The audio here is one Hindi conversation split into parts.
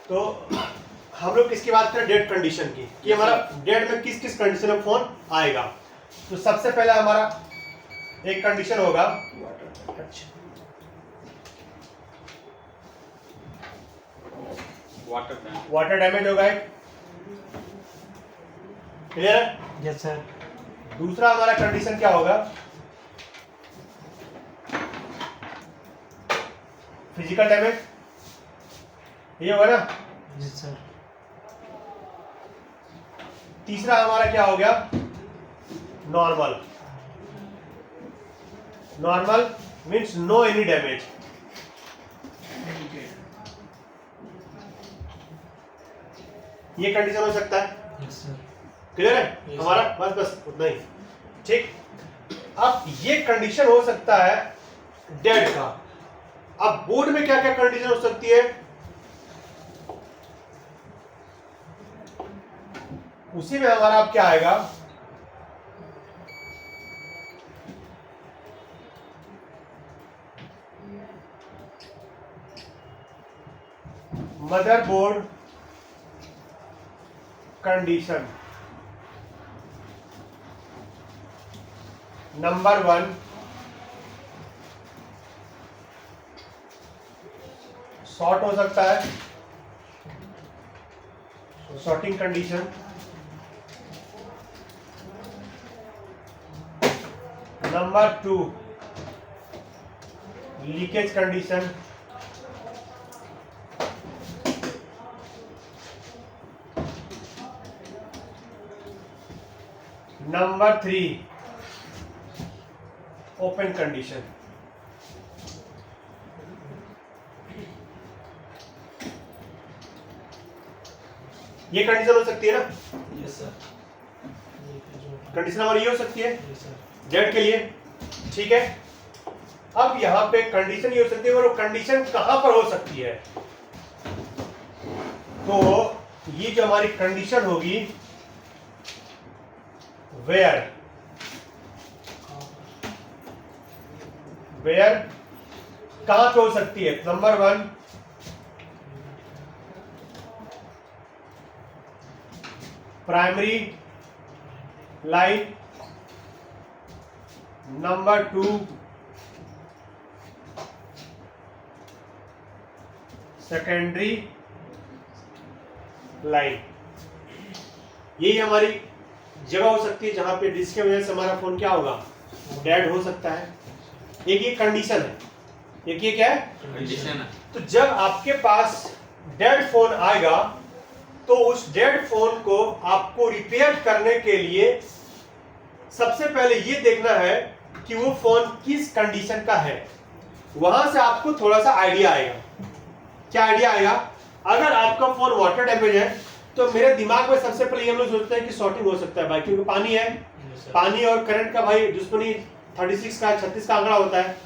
तो हम लोग किसकी बात करें, डेड कंडीशन की, कि हमारा डेड में किस किस कंडीशन में फोन आएगा। तो सबसे पहले हमारा एक कंडीशन होगा वाटर डैमेज होगा एक, क्लियर है? Yes sir. दूसरा हमारा कंडीशन क्या होगा, फिजिकल डैमेज, ये होगा ना। Yes sir. तीसरा हमारा क्या हो गया, normal. Normal means no any damage. ये कंडीशन हो सकता है, यस सर। क्लियर है? Yes, हमारा बस उतना ही, ठीक। अब ये कंडीशन हो सकता है डेड का। अब बोर्ड में क्या क्या कंडीशन हो सकती है, उसी में हमारा अब क्या आएगा, मदरबोर्ड कंडीशन नंबर 1, शॉर्ट हो सकता है, shorting condition. Number 2, leakage condition. Number 3, open condition. ये कंडीशन हो सकती है ना, यस सर। कंडीशन हमारी ये हो सकती है यस सर। जेड के लिए, ठीक है। अब यहां पे कंडीशन ये हो सकती है, और वो कंडीशन कहां पर हो सकती है, तो ये जो हमारी कंडीशन होगी, वेयर कहां पे हो सकती है। Number 1, primary line. Number 2, secondary line. यही हमारी जगह हो सकती है जहां पे जिसकी वजह से हमारा फोन क्या होगा, डेड हो सकता है। एक ये कंडीशन है, एक ये क्या है, कंडीशन है। तो जब आपके पास डेड फोन आएगा तो उस डेड फोन को आपको रिपेयर करने के लिए सबसे पहले ये देखना है कि वो फोन किस कंडीशन का है। वहां से आपको थोड़ा सा आइडिया आएगा। क्या आइडिया आएगा, अगर आपका फोन वाटर डैमेज है तो मेरे दिमाग में सबसे पहले हम लोग सोचते हैं कि शॉर्टिंग हो सकता है भाई, क्योंकि पानी है, पानी और करंट का भाई दुश्मनी 36 का 36 का आंकड़ा होता है,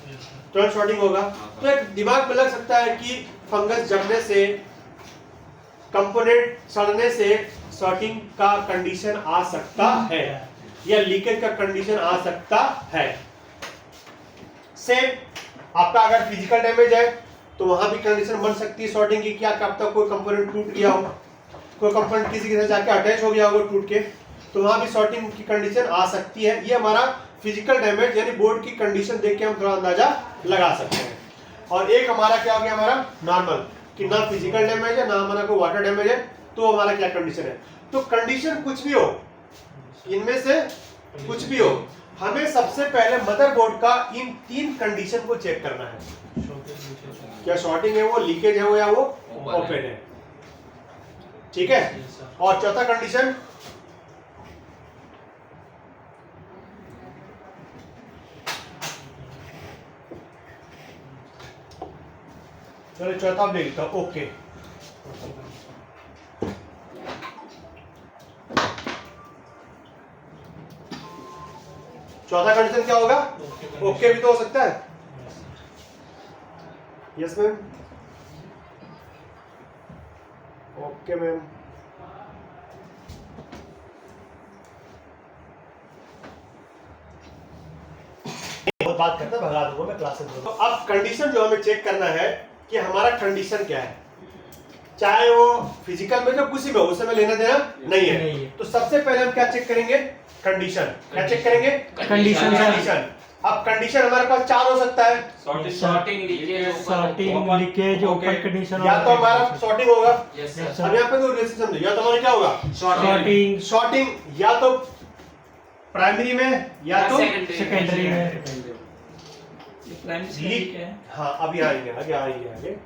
तुरंत शॉर्टिंग होगा। तो एक दिमाग में लग सकता है कि फंगस जमने से, कंपोनेंट सड़ने से शॉर्टिंग का कंडीशन आ सकता है, या लीकेज का कंडीशन आ सकता है। सेम आपका अगर फिजिकल डैमेज है तो वहां भी कंडीशन बन सकती है शॉर्टिंग की, क्या कब तक कोई कंपोनेंट टूट गया हो, कोई कंपोनेंट किसी के साथ जाके अटैच हो गया होगा टूट के, तो वहां भी शॉर्टिंग की कंडीशन आ सकती है। ये हमारा फिजिकल डैमेज यानी बोर्ड की कंडीशन देख के हम थोड़ा अंदाजा लगा सकते हैं। और एक हमारा क्या हो गया, हमारा नॉर्मल, कि ना फिजिकल डैमेज है ना हमारा कोई वाटर डैमेज है, तो हमारा क्या कंडीशन है। तो कंडीशन कुछ भी हो, इनमें से कुछ भी हो, हमें सबसे पहले मदरबोर्ड का इन 3 कंडीशन को चेक करना है। क्या शॉर्टिंग है वो, लीकेज है वो, या वो ओपन है, ठीक है। और चौथा कंडीशन, चलो चौथा आप ले लेता हूं, ओके। चौथा कंडीशन क्या होगा, ओके भी तो हो सकता है। Yes ma'am, okay ma'am. बहुत बात करता है, भगा दूंगा मैं क्लास में। तो अब कंडीशन जो हमें चेक करना है कि हमारा कंडीशन क्या है, चाहे वो फिजिकल में जो किसी में उसमें लेना देना नहीं है। तो सबसे पहले हम क्या चेक करेंगे? कंडीशन। क्या चेक करेंगे? कंडीशन। अब कंडीशन हमारे पास 4 हो सकता है। Sorting leakage open condition. या तो हमारा सॉर्टिंग होगा। अब यहाँ पे तो रिलेशन समझो, या तो हमारा क्या होगा? सॉर्टिंग या तो प्राइमरी में या तो सेकेंडरी में। हाँ अभी आएंगे आगे।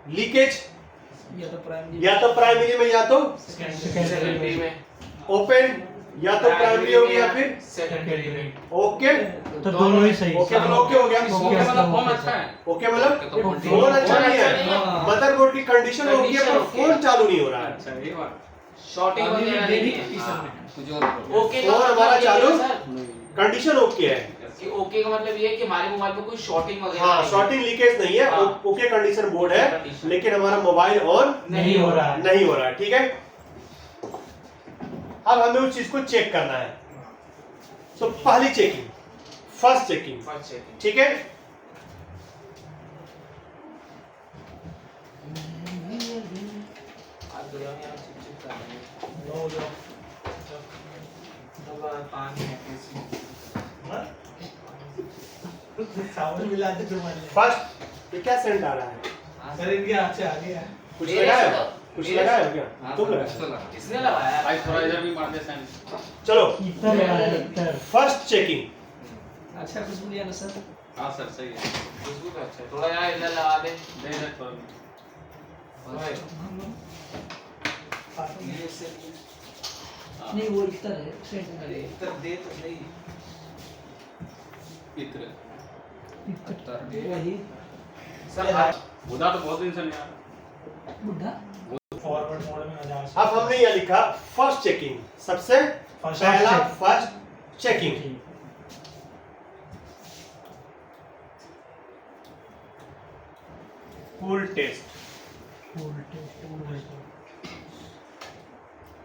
लीकेज या तो प्राइमरी में या तो सेकेंडरी में। ओपन या तो प्राइमरी होगी या फिर सेकेंडरी में। ओके तो दोनों ही सही। ओके मतलब ओके हो गया। ओके मतलब फोन अच्छा है। ओके मतलब फोन अच्छा नहीं है, मदरबोर्ड की कंडीशन ओके है पर फोन चालू नहीं हो रहा है। शॉर्टिंग वगैरह नहीं है। ओके फोन हमारा चालू, कंडीशन ओके है। कि ओके का मतलब ये है कि हमारे मोबाइल में कोई शॉर्टिंग वगैरह हाँ शॉर्टिंग लीकेज नहीं है, ओके कंडीशन बोर्ड है, लेकिन हमारा मोबाइल ऑन नहीं हो रहा है। ठीक है। अब हमें उस चीज को चेक करना है। तो पहली चेकिंग, फर्स्ट चेकिंग, ठीक है। फर्स्ट ये क्या सेंट आ रहा है? सर इनके हाथ से आ गया। कुछ लगाया? कुछ लगाया क्या? तुम लगाया? किसने लगाया? भाई थोड़ा इधर भी मार दे सैन। चलो इधर फर्स्ट चेकिंग। अच्छा खुशबू लिया ना सर। हाँ सर सही है। खुशबू तो अच्छा है। थोड़ा यार इधर लगा दे। दे दे थोड़ा। नहीं वो इधर है सेंट अरे इधर दे तो सही। इत्र वही सर बुधा तो बहुत दिन से नहीं आ रहा। बुढ़ा फॉरवर्ड मोड में आ जा। अब हमने ये लिखा फर्स्ट चेकिंग, सबसे पहला first checking. Cool test.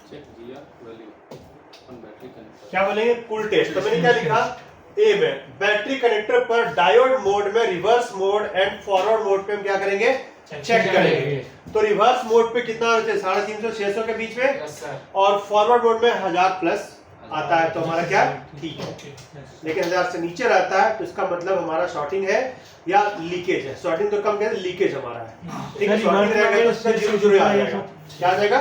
Check दिया वैल्यू ऑन बैटरी कनेक्टर। क्या बोलेंगे? Cool test. तो मैंने क्या लिखा? ए में बैटरी कनेक्टर पर डायोड मोड में, reverse mode and forward mode पे हम क्या करेंगे? चेक करेंगे। तो रिवर्स मोड पे कितना होता है? 350 600 के बीच में, यस सर। और फॉरवर्ड मोड में 1000 प्लस आता है। तो हमारा क्या ठीक है। लेकिन 1000 से नीचे रहता है तो इसका मतलब हमारा शॉर्टिंग है या लीकेज है। शॉर्टिंग तो कम कहते हैं, लीकेज हमारा है। ठीक है, शॉर्टिंग रहेगा तो उसका 0 आ जाएगा। क्या आ जाएगा?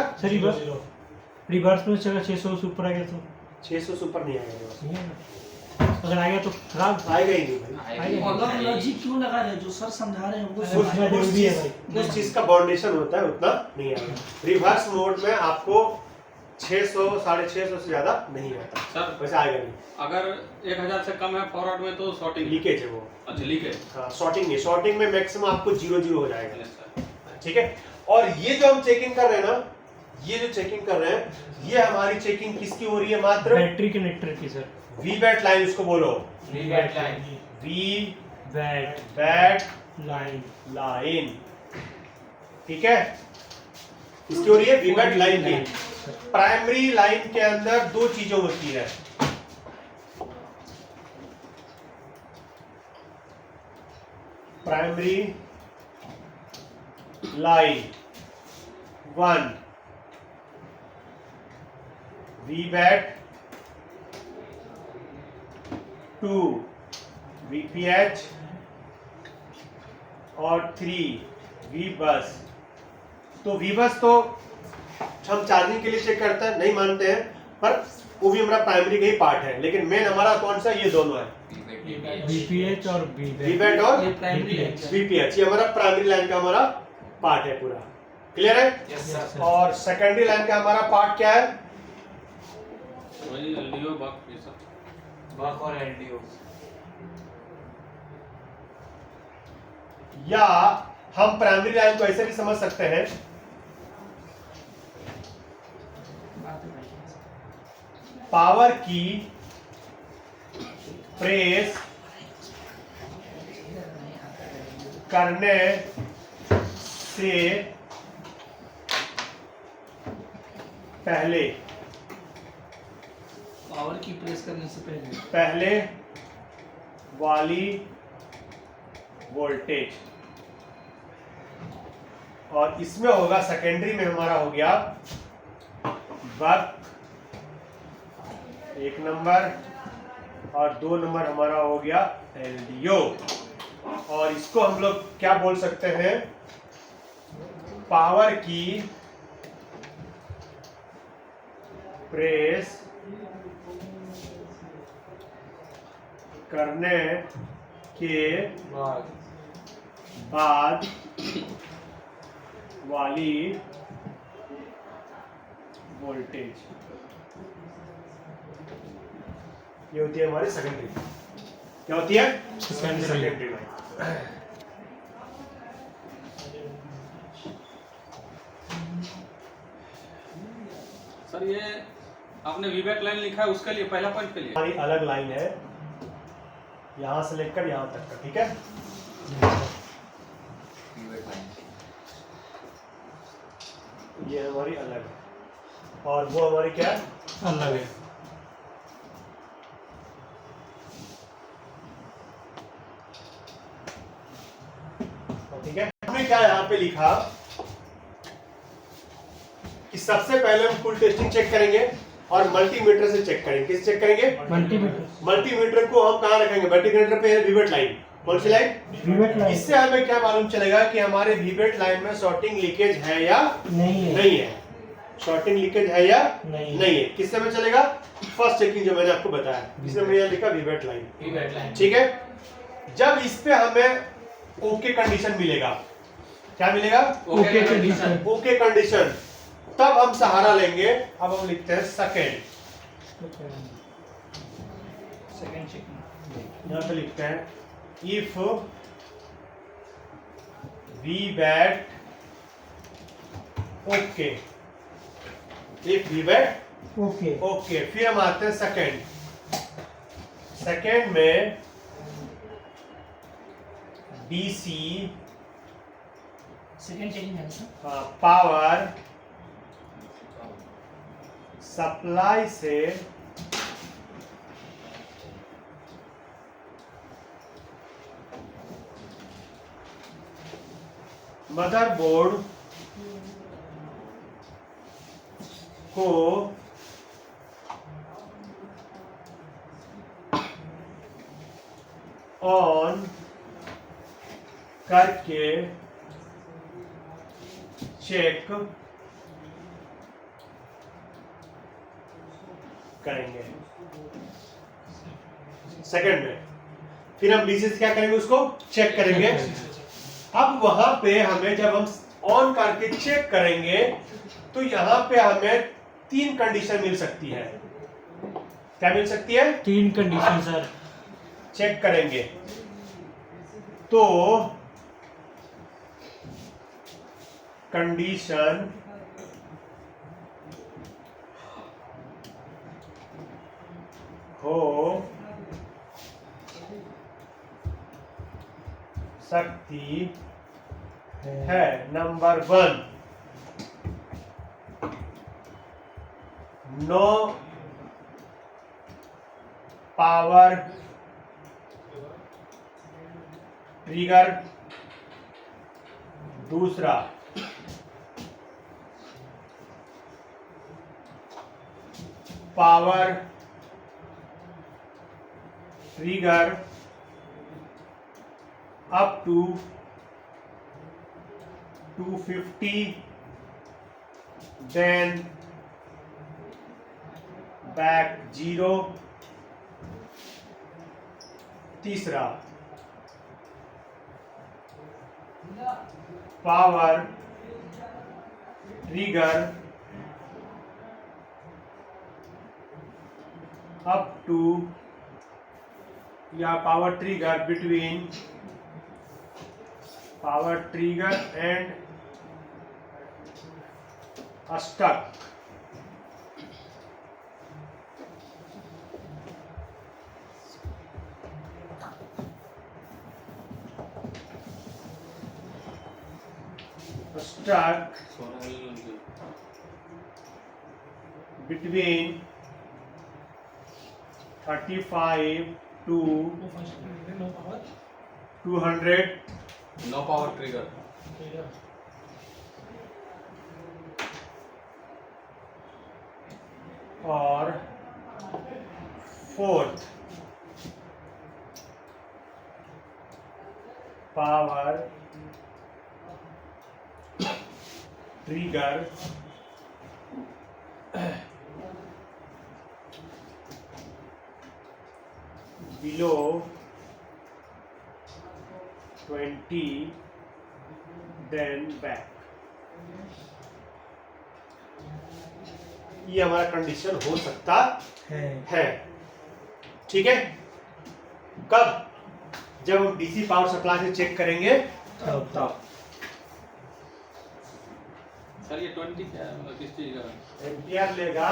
रिवर्स में चला 600 से ऊपर आ गया तो 600 से ऊपर नहीं आएगा। अगर आ गया तो खराब आएगा ही नहीं भाई। अलग लॉजिक क्यों लगा रहे हैं? जो सर समझा रहे हैं वो उस चीज का बाउंडेशन होता है, उतना नहीं आएगा। रिवर्स मोड में आपको 600 650 से ज्यादा नहीं आता सर वैसे आएगा नहीं। अगर 1000 से कम है फॉरवर्ड में तो शॉर्टिंग। लीकेज है वो। अच्छा लीकेज। हाँ शॉर्टिंग नहीं, शॉर्टिंग में मैक्सिमम आपको 0 हो जाएगा। Yes sir. ठीक है। और ये जो हम चेकिंग कर रहे हैं ना, ये जो चेकिंग कर रहे हैं, ये हमारी चेकिंग किसकी हो रही है? मात्र बैटरी कनेक्टर की सर। वी बैट लाइन उसको बोलो। We bat line. We bat bat line line. ठीक है, इसकी हो रही है वी बैट लाइन की। प्राइमरी लाइन के अंदर 2 चीजें होती है। Primary line 1 we bat, 2 VPH और 3 वी बस। तो वी बस तो हम चार्जिंग के लिए चेक करते हैं, नहीं मानते हैं, पर वो भी हमारा प्राइमरी का ही पार्ट है। लेकिन मेन हमारा कौन सा? ये दोनों है, VPH और वी बैट और VPH। ये हमारा प्राइमरी लाइन का हमारा पार्ट है पूरा। क्लियर है? Yes sir. और सेकेंडरी लाइन का हमारा पार्ट क्या है? वही एलडीओ बक ये सब। बक और एलडीओ। या हम प्राइमरी लाइन को ऐसे भी समझ सकते हैं, पावर की प्रेस करने से पहले, पावर की प्रेस करने से पहले वाली वोल्टेज और इसमें होगा सेकेंडरी में हमारा हो गया बक 1 नंबर और 2 नंबर हमारा हो गया एलडीओ। और इसको हम लोग क्या बोल सकते हैं, पावर की प्रेस करने के बाद वाली वोल्टेज, ये होती है हमारी सेकेंडरी। क्या होती है? Secondary line. सर ये आपने वीबैक लाइन लिखा है उसके लिए, पहला पॉइंट के लिए हमारी अलग लाइन है, यहां से लेकर यहां तक का, ठीक है। ये हमारी अलग है और वो हमारी क्या है, अलग है। ठीक है। हमने क्या यहाँ पे लिखा कि सबसे पहले हम फुल टेस्टिंग चेक करेंगे और मल्टीमीटर से चेक करेंगे। किस चेक करेंगे? मल्टीमीटर। मल्टीमीटर को हम कहाँ रखेंगे? मल्टीमीटर पे है विवेट लाइन। कौन सी लाइन? Wittet line. इससे हमें क्या मालूम चलेगा कि हमारे विवेट लाइन में शॉर्टिंग लीकेज है या नहीं है। शॉर्टिंग लीकेज है या नहीं है। किससे हमें चलेगा? फर्स्ट चेकिंग जो मैंने आपको बताया, इसमें मैंने लिखा विवेट लाइन। ठीक है। जब इस पे हमें ओके कंडीशन मिलेगा, क्या मिलेगा? Okay condition. ओके कंडीशन, तब हम सहारा लेंगे। अब हम लिखते हैं सेकेंड चेकिंग। यहाँ पे लिखते हैं if we bat okay, if we bat okay. फिर हम आते हैं सेकेंड में डीसी सेकंड चेकिंग है सर। पावर सप्लाई से मदरबोर्ड को ऑन करके चेक करेंगे सेकंड में। फिर हम डीसी से क्या करेंगे? उसको चेक करेंगे। अब वहां पे हमें जब हम ऑन करके चेक करेंगे तो यहाँ पे हमें 3 कंडीशन मिल सकती है। क्या मिल सकती है? 3 कंडीशन सर। चेक करेंगे तो कंडीशन हो सकती है। Number 1, no power trigger. दूसरा, power trigger up to 250, then back 0। तीसरा, पावर ट्रिगर अप टू या power trigger between power trigger and stuck. Stuck between 35 to 200 no power trigger और fourth power trigger below 20 then back. ये हमारा कंडीशन हो सकता है। ठीक है, कब? जब हम डीसी पावर सप्लाई से चेक करेंगे तब। सर ये 20 क्या है, मतलब किस चीज का है? एम्पियर लेगा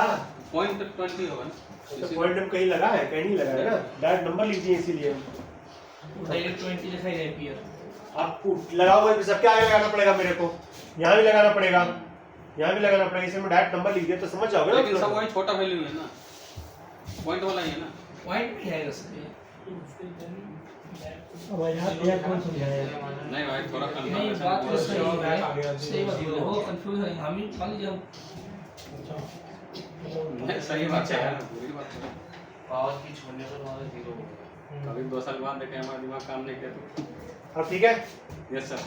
पॉइंट 20 होगा ना? तो पॉइंट हम कहीं लगा है, कहीं नहीं लगा है ना, डायरेक्ट नंबर लिख दिए इसीलिए। डायरेक्ट 20 लिखा है एम्पियर। आपको लगा हुआ है, सब क्या लगाना पड़ेगा मेरे को, यहाँ भी लगाना पड़ेगा, यहाँ भी लगाना पड़ेगा, इसमें डायरेक्ट नंबर लिख दिया तो समझ जाओगे ना। लेकिन सब वही छोटा वैल्यू है ना, पॉइंट वाला ही है ना। पॉइंट भी है सर ये। अब यहाँ कौन समझाया? नहीं भाई थोड़ा नहीं बात तो सही है, सही बात बोल रहे हो, कंफ्यूज है हम ही। मान लीजिए हम नहीं, सही बात है यार, पूरी बात है। पावर की छोड़ने पर हमारा 0 कभी 2 साल बाद देखे हमारा दिमाग काम नहीं किया तो। अब ठीक है, यस सर।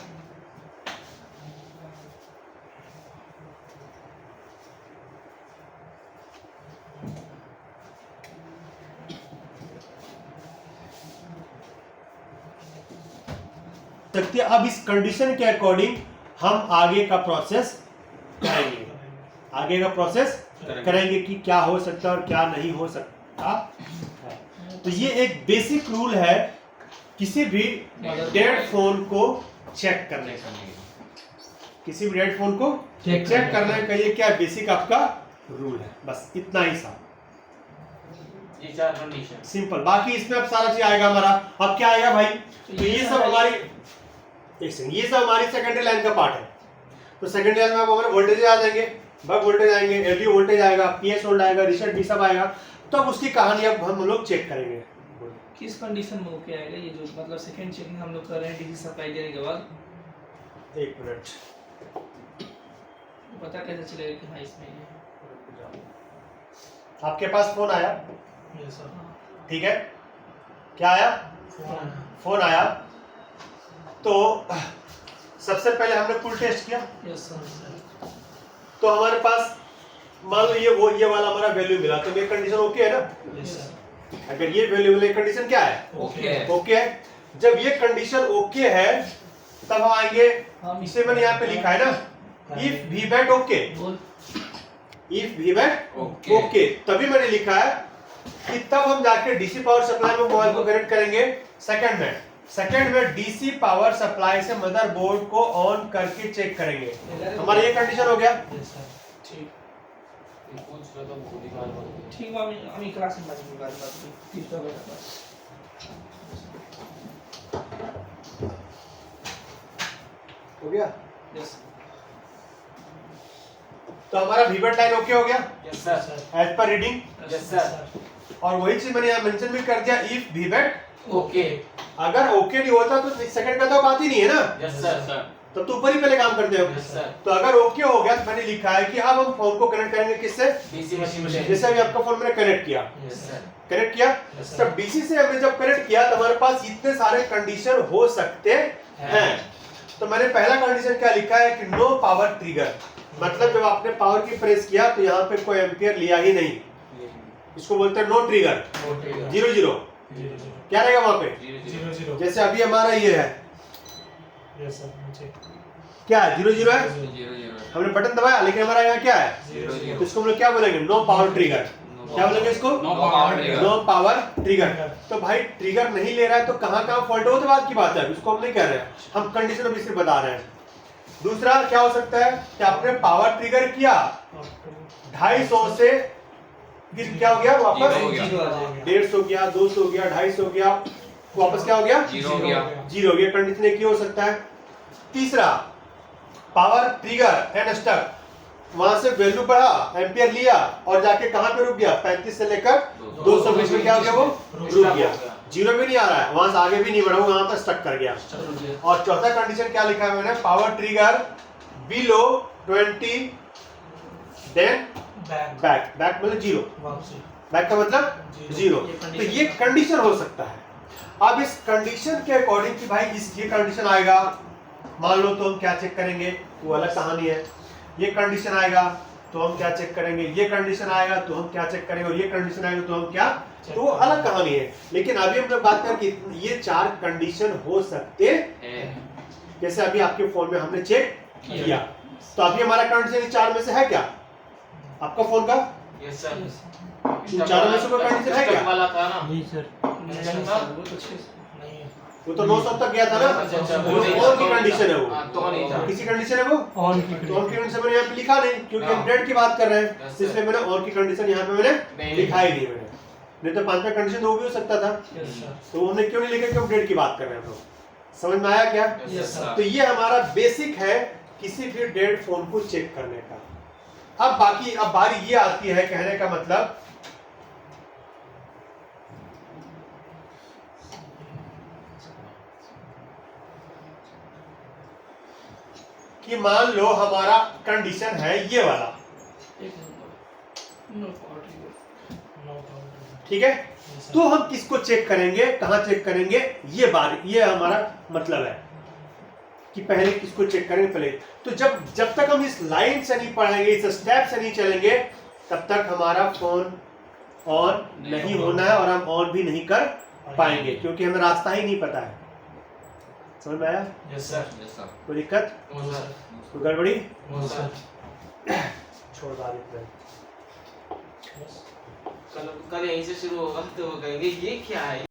सकती है। अब इस कंडीशन के अकॉर्डिंग हम आगे का प्रोसेस करेंगे, आगे का प्रोसेस करेंगे कि क्या हो सकता है और क्या नहीं हो सकता है। तो ये एक बेसिक रूल है किसी भी डेड फोन को चेक करने का, किसी भी डेड फोन को चेक करने का ये क्या बेसिक आपका रूल है, बस इतना ही सा ये 4 कंडीशन सिंपल। बाकी इसमें अब सारा चीज आएगा हमारा। अब क्या आएगा भाई, तो ये सब हमारी ये सब हमारी सेकेंडरी लाइन का पार्ट है। तो सेकेंडरी लाइन में अब हमारे वोल्टेज आ जाएंगे, बक वोल्टेज आएंगे, एलडीओ वोल्टेज आएगा, पीएस वोल्ट आएगा, रिसेट भी सब आएगा। तो अब उसकी कहानी अब हम लोग चेक करेंगे। किस कंडीशन में ओके आएगा ये जो मतलब सेकंड चेकिंग हम लोग कर रहे हैं डीसी सप्लाई देने के बाद? एक मिनट, पता कैसे चलेगा कि हाँ इसमें ये आपके पास फोन आया, यस सर। ठीक है, क्या आया? फोन आया। तो सबसे पहले हमने फुल टेस्ट किया। Yes sir. तो हमारे पास मान लो ये वाला हमारा वैल्यू मिला, तो ये कंडीशन ओके है ना। Yes sir. अगर ये वैल्यू मिले, कंडीशन क्या है? ओके है। ओके है। जब ये कंडीशन ओके है तब हम आएंगे, इसे मैंने यहाँ पे लिखा है ना, इफ वीबैट ओके, बोल। इफ वीबैट ओके ओके, तभी मैंने लिखा है कि तब हम जाके डीसी पावर सप्लाई में मोबाइल को कनेक्ट करेंगे। सेकंड में डीसी पावर सप्लाई से मदरबोर्ड को ऑन करके चेक करेंगे। हमारा ये कंडीशन हो गया। Yes sir. ठीक पूछ रहा था पूरी बात ठीक আমি ক্লাসে বাজে বাদ ঠিক হবে না। हो गया। यस। तो हमारा वीबैट लाइन ओके हो गया yes sir as per reading. Yes sir और वही चीज मैंने यहाँ मेंशन भी कर दिया, इफ वीबैट ओके अगर ओके नहीं होता तो सेकंड का तो बात ही नहीं है ना, यस सर तब तो ऊपर ही पहले काम करते हो। यस सर तो अगर ओके हो गया तो मैंने लिखा है कि अब हम फोन को कनेक्ट करेंगे किससे? डीसी मशीन में जैसे अभी आपका फोन मैंने कनेक्ट किया, यस सर कनेक्ट किया, Yes, sir. तब डीसी से हमने जब कनेक्ट किया तो हमारे पास इतने सारे कंडीशन हो सकते हैं। तो मैंने पहला कंडीशन क्या लिखा है कि नो पावर ट्रिगर, मतलब जब आपने पावर की प्रेस किया तो यहाँ पे कोई एम्पियर लिया ही नहीं, इसको बोलते हैं नो ट्रिगर, 0 क्या रहेगा वहां पे? 0 जैसे अभी हमारा ये है, यस सर। नीचे क्या है? 0 है, 0 हमने बटन दबाया लेकिन हमारा यहाँ क्या है? 0 तो इसको हम लोग क्या बोलेंगे? No power trigger. क्या बोलेंगे इसको? No power trigger. No power trigger. तो भाई ट्रिगर नहीं ले रहा है तो कहाँ कहाँ फॉल्ट हो तो बात की बात है, उसको हम नहीं कह रहे हैं, हम कंडीशन अभी सिर्फ बता रहे हैं। दूसरा क्या हो सकता है कि आपने पावर ट्रिगर किया 250 से, फिर क्या हो गया वापस? 150 गया, 200 गया, 250 गया, वापस क्या हो गया? 0 हो गया 0 हो गया। कंडीशन एक ही हो सकता है। तीसरा पावर ट्रिगर एंड स्टक, वहां से वैल्यू बढ़ा, एम्पियर लिया और जाके कहां पे रुक गया? 35 से लेकर 200 बीच में क्या हो गया? वो रुक गया, 0 भी नहीं आ रहा है, वहां से आगे भी नहीं बढ़ा, वो वहां पर स्टक कर गया। और चौथा कंडीशन क्या लिखा है मैंने? Power trigger below 20 then back मतलब जीरो, बैक का मतलब जीरो। तो ये कंडीशन हो सकता है। अब इस कंडीशन के अकॉर्डिंग कि भाई इस ये कंडीशन आएगा, मान लो तो हम क्या चेक करेंगे, वो अलग कहानी है। ये कंडीशन आएगा तो हम क्या चेक करेंगे, ये कंडीशन आएगा तो हम क्या चेक करेंगे, और ये कंडीशन आएगा तो हम क्या, तो वो अलग कहानी है। लेकिन अभी हम लोग बात करें कि ये 4 कंडीशन हो सकते हैं। जैसे अभी आपके फोन में हमने चेक किया, तो अभी हमारा कंडीशन 4 में से है क्या, आपका फोन का यस सर। 4 में से कोई कंडीशन है क्या? वाला था ना। नहीं सर, वो तो 6 वो तो 900 तक गया था ना, वो ऑन की कंडीशन है, वो तो नहीं था। किसी कंडीशन है वो ऑन की तो ऑन की कंडीशन मैंने यहाँ पे लिखा नहीं, क्योंकि हम डेट की बात कर रहे हैं, Yes, इसलिए मैंने ऑन की कंडीशन यहाँ पे मैंने लिखा ही नहीं। मैंने नहीं तो 5वां कंडीशन वो भी हो सकता था, तो हमने क्यों नहीं लिखा कि हम डेट की बात कर रहे हैं। तो समझ में आया क्या? Yes sir. तो ये हमारा बेसिक है किसी भी डेट फोन को चेक करने का। अब बारी ये आती है, कहने का मतलब कि मान लो हमारा कंडीशन है ये वाला, ठीक है, तो हम किसको चेक करेंगे, कहां चेक करेंगे, ये हमारा मतलब है कि पहले किसको चेक करेंगे पहले। तो जब तक हम इस लाइन से नहीं पढ़ेंगे, इस स्टेप से नहीं चलेंगे, तब तक हमारा फोन ऑन नहीं होना है और हम ऑन भी नहीं कर पाएंगे, क्योंकि हमें रास्ता ही नहीं पता है। समझ में आया? Yes sir. Yes sir. कोई दिक्कत, नो सर। कोई गड़बड़ी? No sir. छोड़ दो। कल यहीं से शुरू होगा तो वो कहेंगे ये क्या है।